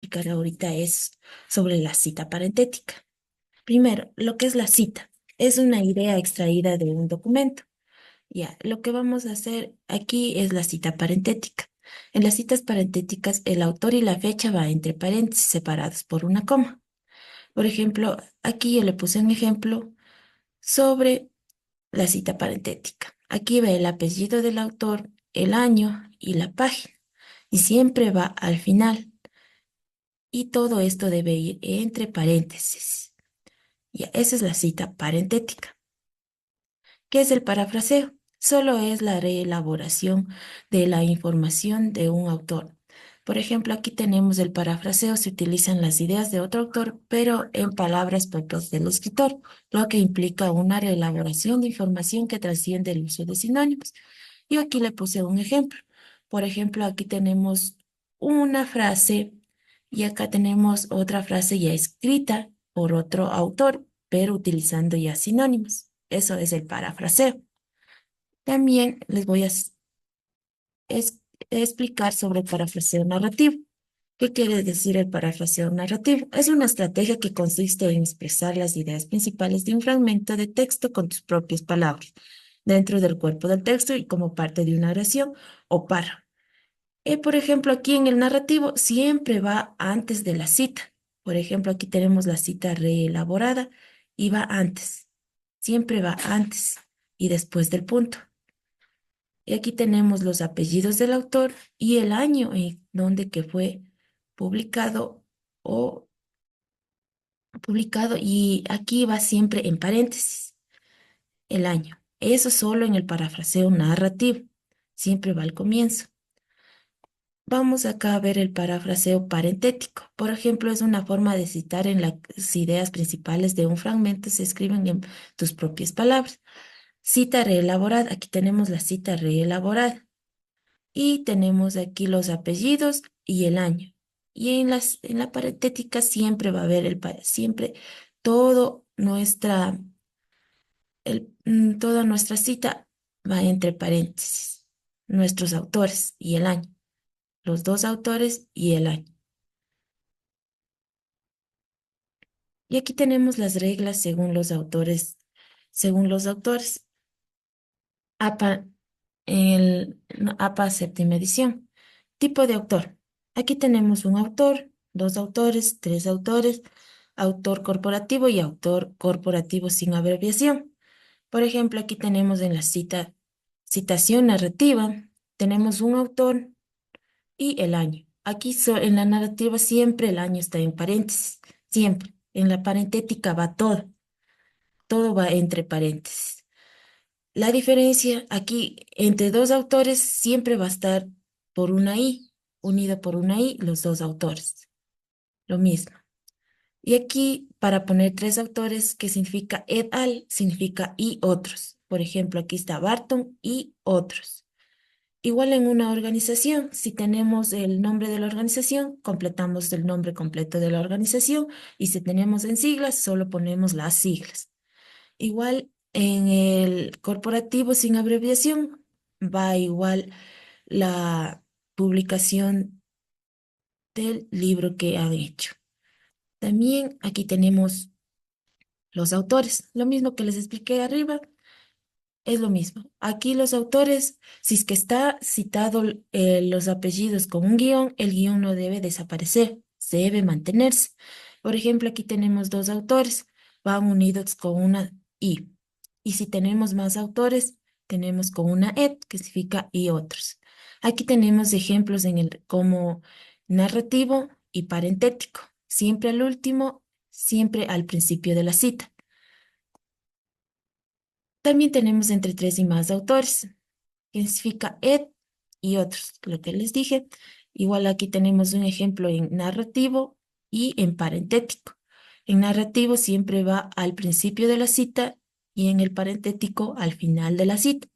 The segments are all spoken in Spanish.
explicar ahorita es sobre la cita parentética. Primero, lo que es la cita. Es una idea extraída de un documento. Ya, lo que vamos a hacer aquí es la cita parentética. En las citas parentéticas, el autor y la fecha va entre paréntesis separados por una coma. Por ejemplo, aquí yo le puse un ejemplo sobre la cita parentética. Aquí va el apellido del autor, el año y la página. Y siempre va al final. Y todo esto debe ir entre paréntesis. Ya, esa es la cita parentética. ¿Qué es el parafraseo? Solo es la reelaboración de la información de un autor. Por ejemplo, aquí tenemos el parafraseo, se utilizan las ideas de otro autor, pero en palabras propias del escritor, lo que implica una reelaboración de información que trasciende el uso de sinónimos. Yo aquí le puse un ejemplo. Por ejemplo, aquí tenemos una frase y acá tenemos otra frase ya escrita por otro autor, pero utilizando ya sinónimos. Eso es el parafraseo. También les voy a es- explicar sobre el parafraseo narrativo. ¿Qué quiere decir el parafraseo narrativo? Es una estrategia que consiste en expresar las ideas principales de un fragmento de texto con tus propias palabras, dentro del cuerpo del texto y como parte de una oración o párrafo. Por ejemplo, aquí en el narrativo siempre va antes de la cita. Por ejemplo, aquí tenemos la cita reelaborada y va antes. Siempre va antes y después del punto. Y aquí tenemos los apellidos del autor y el año en donde que fue publicado o publicado y aquí va siempre en paréntesis el año. Eso solo en el parafraseo narrativo. Siempre va al comienzo. Vamos acá a ver el parafraseo parentético. Por ejemplo, es una forma de citar en las ideas principales de un fragmento, se escriben en tus propias palabras. Cita reelaborada. Aquí tenemos la cita reelaborada. Y tenemos aquí los apellidos y el año. Y en la parentética siempre va a haber siempre todo toda nuestra cita va entre paréntesis. Nuestros autores y el año. Los dos autores y el año. Y aquí tenemos las reglas según los autores. Según los autores. APA, no, APA séptima edición. Tipo de autor. Aquí tenemos un autor, dos autores, tres autores, autor corporativo y autor corporativo sin abreviación. Por ejemplo, aquí tenemos en la citación narrativa, tenemos un autor y el año. Aquí en la narrativa siempre el año está en paréntesis, siempre. En la parentética va todo, todo va entre paréntesis. La diferencia aquí entre dos autores siempre va a estar por una I, unida por una I, los dos autores. Lo mismo. Y aquí, para poner tres autores, que significa et al, significa y otros. Por ejemplo, aquí está Barton y otros. Igual en una organización, si tenemos el nombre de la organización, completamos el nombre completo de la organización y si tenemos en siglas, solo ponemos las siglas. Igual en el corporativo sin abreviación, va igual la publicación del libro que han hecho. También aquí tenemos los autores, lo mismo que les expliqué arriba, es lo mismo. Aquí los autores, si es que está citado los apellidos con un guión, el guión no debe desaparecer, se debe mantenerse. Por ejemplo, aquí tenemos dos autores, van unidos con una I. Y si tenemos más autores, tenemos con una et, que significa y otros. Aquí tenemos ejemplos como narrativo y parentético, siempre al último, siempre al principio de la cita. También tenemos entre tres y más autores, que significa et y otros, lo que les dije. Igual aquí tenemos un ejemplo en narrativo y en parentético. En narrativo siempre va al principio de la cita y en el parentético al final de la cita.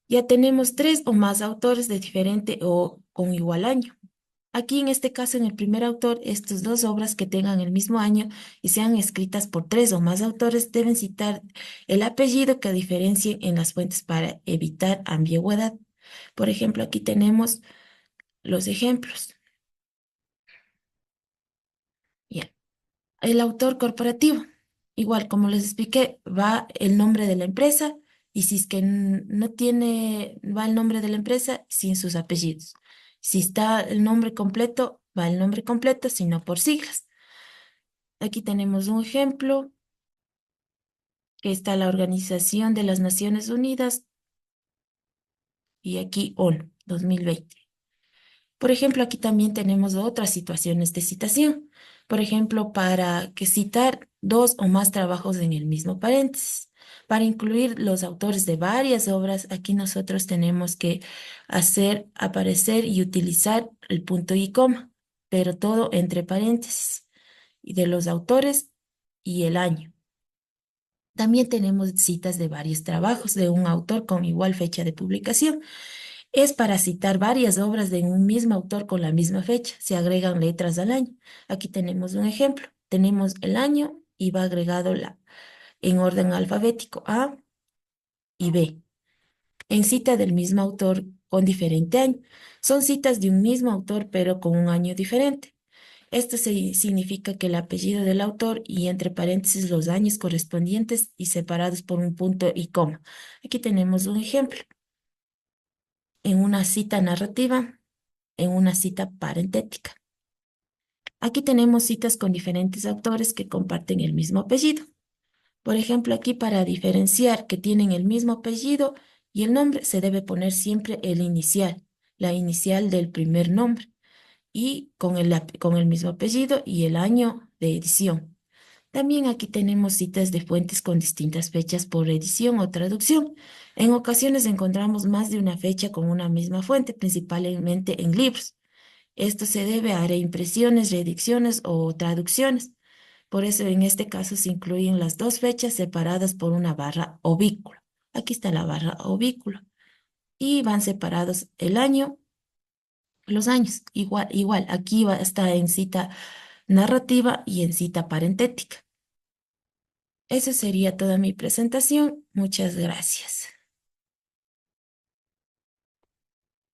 Ya tenemos tres o más autores de diferente o con igual año. Aquí en este caso, en el primer autor, estas dos obras que tengan el mismo año y sean escritas por tres o más autores deben citar el apellido que diferencien en las fuentes para evitar ambigüedad. Por ejemplo, aquí tenemos los ejemplos. El autor corporativo, igual como les expliqué, va el nombre de la empresa y si es que no tiene, va el nombre de la empresa sin sus apellidos. Si está el nombre completo, va el nombre completo, sino por siglas. Aquí tenemos un ejemplo que está la Organización de las Naciones Unidas y aquí ONU 2020. Por ejemplo, aquí también tenemos otras situaciones de citación. Por ejemplo, para que citar dos o más trabajos en el mismo paréntesis. Para incluir los autores de varias obras, aquí nosotros tenemos que hacer aparecer y utilizar el punto y coma, pero todo entre paréntesis, y de los autores y el año. También tenemos citas de varios trabajos de un autor con igual fecha de publicación. Es para citar varias obras de un mismo autor con la misma fecha. Se agregan letras al año. Aquí tenemos un ejemplo. Tenemos el año y va agregado en orden alfabético A y B. En cita del mismo autor con diferente año. Son citas de un mismo autor pero con un año diferente. Esto significa que el apellido del autor y entre paréntesis los años correspondientes y separados por un punto y coma. Aquí tenemos un ejemplo. En una cita narrativa, en una cita parentética. Aquí tenemos citas con diferentes autores que comparten el mismo apellido. Por ejemplo, aquí para diferenciar que tienen el mismo apellido y el nombre se debe poner siempre el inicial, la inicial del primer nombre y con el mismo apellido y el año de edición. También aquí tenemos citas de fuentes con distintas fechas por edición o traducción. En ocasiones encontramos más de una fecha con una misma fuente, principalmente en libros. Esto se debe a reimpresiones, reediciones o traducciones. Por eso en este caso se incluyen las dos fechas separadas por una barra o vínculo. Aquí está la barra o vínculo. Y van separados el año, los años. Igual, aquí está en cita narrativa y en cita parentética. Esa sería toda mi presentación. Muchas gracias.